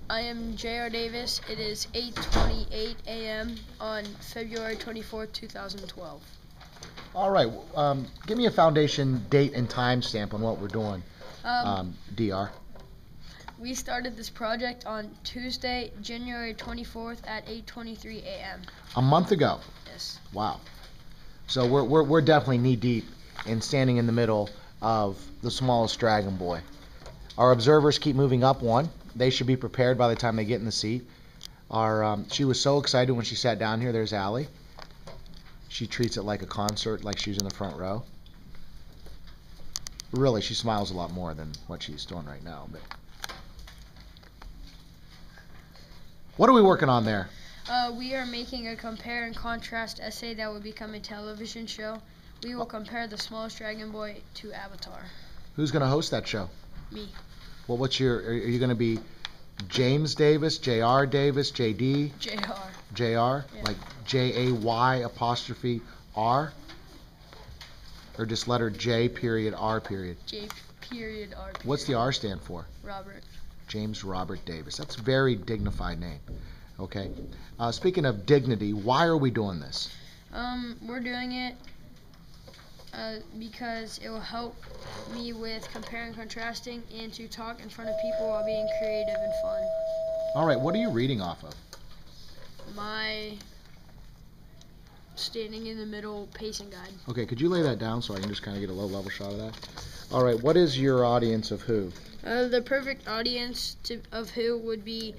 I am J.R. Davis. It is 8:28 a.m. on February 24th, 2012. All right. Give me a foundation date and time stamp on what we're doing, DR. We started this project on Tuesday, January 24th at 8:23 a.m. A month ago. Yes. Wow. So we're definitely knee deep in standing in the middle of the smallest Dragonboy. Our observers keep moving up one. They should be prepared by the time they get in the seat. She was so excited when she sat down here. There's Allie. She treats it like a concert, like she's in the front row. Really, she smiles a lot more than what she's doing right now. But what are we working on there? We are making a compare and contrast essay that will become a television show. We will compare the smallest Dragonboy to Avatar. Who's going to host that show? Me. Well, are you going to be James Davis, J.R. Davis, J.D.? J.R. J.R.? Yeah. Like J-A-Y''R? Or just letter J period R period? J period R period. What's the R stand for? Robert. James Robert Davis. That's a very dignified name. Okay. Speaking of dignity, why are we doing this? We're doing it because it will help me with comparing and contrasting and to talk in front of people while being creative and fun. All right, what are you reading off of? My standing in the middle pacing guide. Okay, could you lay that down so I can just kind of get a low-level shot of that? All right, what is your audience of who? The perfect audience of who would be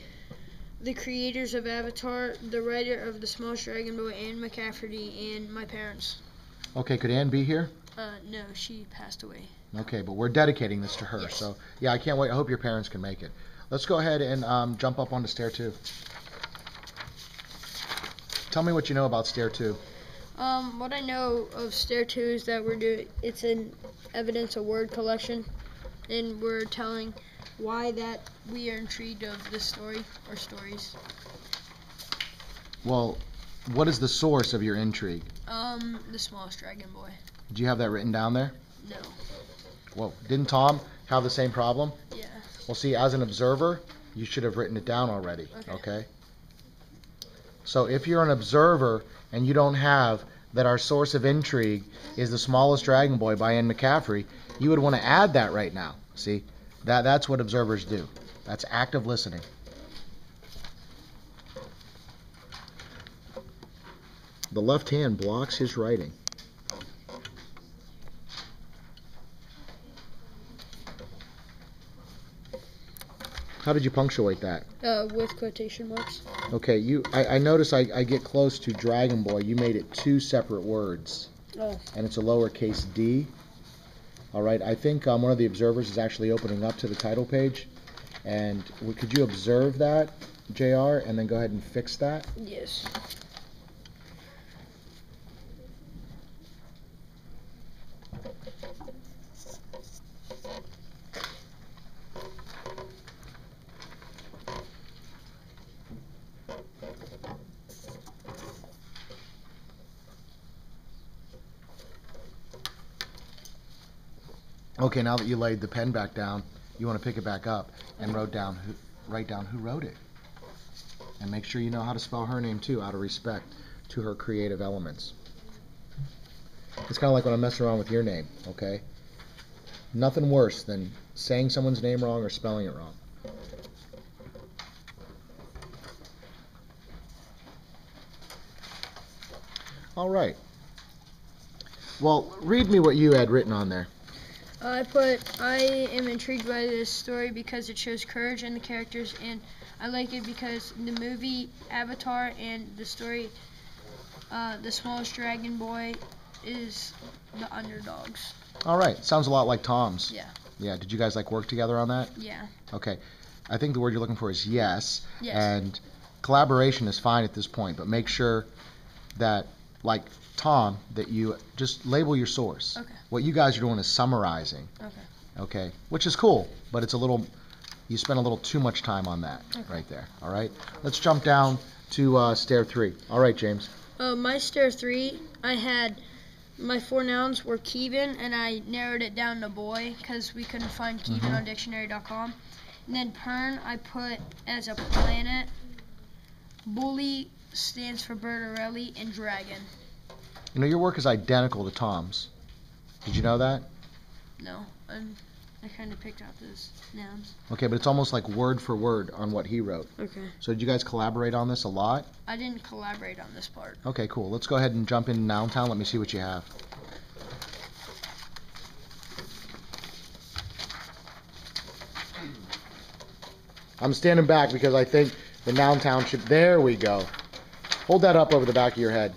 the creators of Avatar, the writer of The Smallest Dragonboy, Anne McCafferty, and my parents. Okay, could Anne be here? No, she passed away. Okay, but we're dedicating this to her. Yes. So, yeah, I can't wait. I hope your parents can make it. Let's go ahead and jump up onto Stair 2. Tell me what you know about Stair 2. What I know of Stair 2 is that it's an evidence of word collection, and we're telling why that we are intrigued of this story or stories. Well, what is the source of your intrigue? The Smallest Dragonboy. Do you have that written down there? No. Well, didn't Tom have the same problem? Yeah. Well, see, as an observer, you should have written it down already, okay? So if you're an observer and you don't have that our source of intrigue is The Smallest Dragonboy by Anne McCafferty, you would want to add that right now. See, that's what observers do. That's active listening. The left hand blocks his writing. How did you punctuate that? With quotation marks. Okay, I notice I get close to Dragonboy. You made it 2 separate words. Oh. And it's a lowercase d. All right, I think one of the observers is actually opening up to the title page. And could you observe that, JR, and then go ahead and fix that? Yes. Okay, now that you laid the pen back down, you want to pick it back up and write down who wrote it. And make sure you know how to spell her name too, out of respect to her creative elements. It's kind of like when I'm messing around with your name, okay? Nothing worse than saying someone's name wrong or spelling it wrong. All right. Well, read me what you had written on there. I am intrigued by this story because it shows courage in the characters, and I like it because the movie Avatar and the story The Smallest Dragonboy is the underdogs. All right. Sounds a lot like Tom's. Yeah. Yeah. Did you guys work together on that? Yeah. Okay. I think the word you're looking for is yes. Yes. And collaboration is fine at this point, but make sure that, like Tom, that you just label your source. Okay. What you guys are doing is summarizing. Okay. Okay. Which is cool, but it's you spend a little too much time on that right there. All right. Let's jump down to Stair 3. All right, James. My Stair 3, I had my 4 nouns were Kevin, and I narrowed it down to boy because we couldn't find Kevin on dictionary.com. And then Pern I put as a planet. Bully stands for Bertarelli, and Dragon. You know, your work is identical to Tom's. Did you know that? No, I kind of picked out those nouns. Okay, but it's almost like word for word on what he wrote. Okay. So did you guys collaborate on this a lot? I didn't collaborate on this part. Okay, cool. Let's go ahead and jump into Noun Town. Let me see what you have. I'm standing back because I think the Noun Town should... There we go. Hold that up over the back of your head.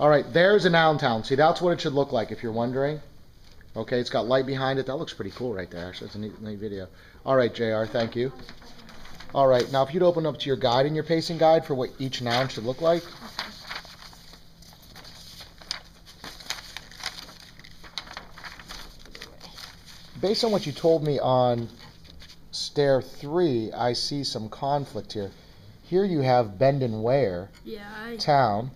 All right, there's a Noun Town. See, that's what it should look like if you're wondering. Okay, it's got light behind it. That looks pretty cool right there, actually. It's a neat video. All right, JR, thank you. All right, now if you'd open up to your guide and your pacing guide for what each noun should look like. Based on what you told me on stair 3, I see some conflict here. Here you have bend and wear, town.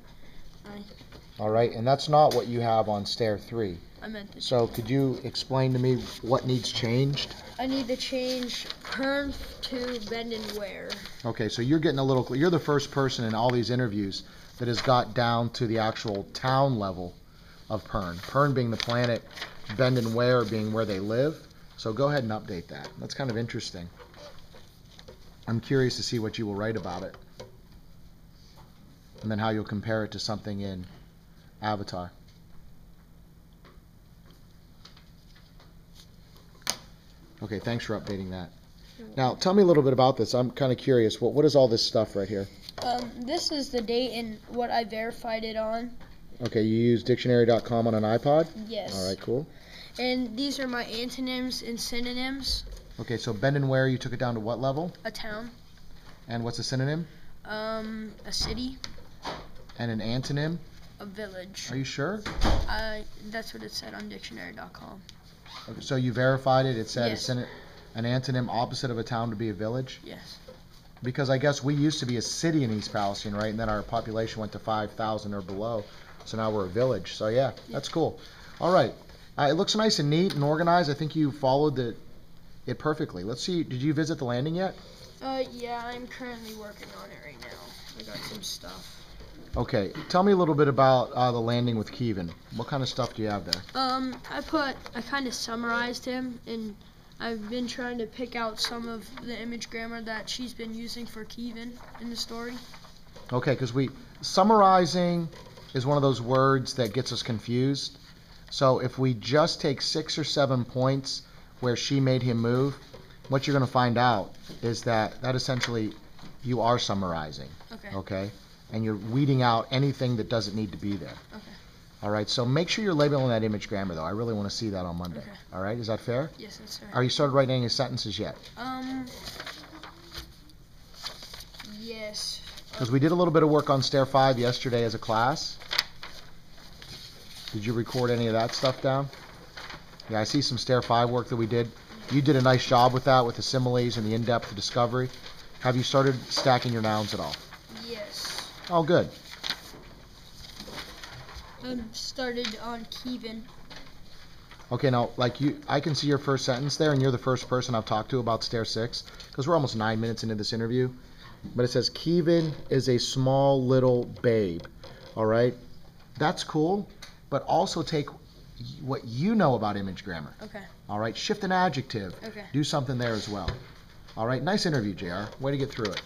All right, and that's not what you have on stair 3. I meant to. So could you explain to me what needs changed? I need to change Pern to bend and wear. Okay, so you're getting a little... You're the first person in all these interviews that has got down to the actual town level of Pern. Pern being the planet, bend and wear being where they live. So go ahead and update that. That's kind of interesting. I'm curious to see what you will write about it. And then how you'll compare it to something in Avatar. Okay, thanks for updating that. Now, tell me a little bit about this. I'm kind of curious. What is all this stuff right here? This is the date and what I verified it on. Okay, you use dictionary.com on an iPod? Yes. All right, cool. And these are my antonyms and synonyms. Okay, so bend and wear, you took it down to what level? A town. And what's a synonym? A city. And an antonym? A village. Are you sure? That's what it said on dictionary.com. Okay, so you verified it. It said Yes. an antonym opposite of a town to be a village? Yes. Because I guess we used to be a city in East Palestine, right? And then our population went to 5,000 or below. So now we're a village. So yeah, that's cool. All right. It looks nice and neat and organized. I think you followed it perfectly. Let's see. Did you visit the landing yet? Yeah, I'm currently working on it right now. I got some stuff. Okay. Tell me a little bit about the landing with Kevin. What kind of stuff do you have there? I kind of summarized him, and I've been trying to pick out some of the image grammar that she's been using for Kevin in the story. Okay, because summarizing is one of those words that gets us confused. So if we just take 6 or 7 points where she made him move, what you're going to find out is that essentially you are summarizing. Okay. Okay? And you're weeding out anything that doesn't need to be there. Okay. All right, so make sure you're labeling that image grammar, though. I really want to see that on Monday. Okay. All right, is that fair? Yes, that's fair. Are you started writing any sentences yet? Yes. Because we did a little bit of work on Stair 5 yesterday as a class. Did you record any of that stuff down? Yeah, I see some Stair 5 work that we did. You did a nice job with that, with the similes and the in-depth discovery. Have you started stacking your nouns at all? Yes. Oh, good. Started on Kevin. Okay, now, I can see your first sentence there, and you're the first person I've talked to about Stair 6, because we're almost 9 minutes into this interview. But it says, Kevin is a small little babe. All right? That's cool, but also take what you know about image grammar. Okay. All right? Shift an adjective. Okay. Do something there as well. All right? Nice interview, JR. Way to get through it.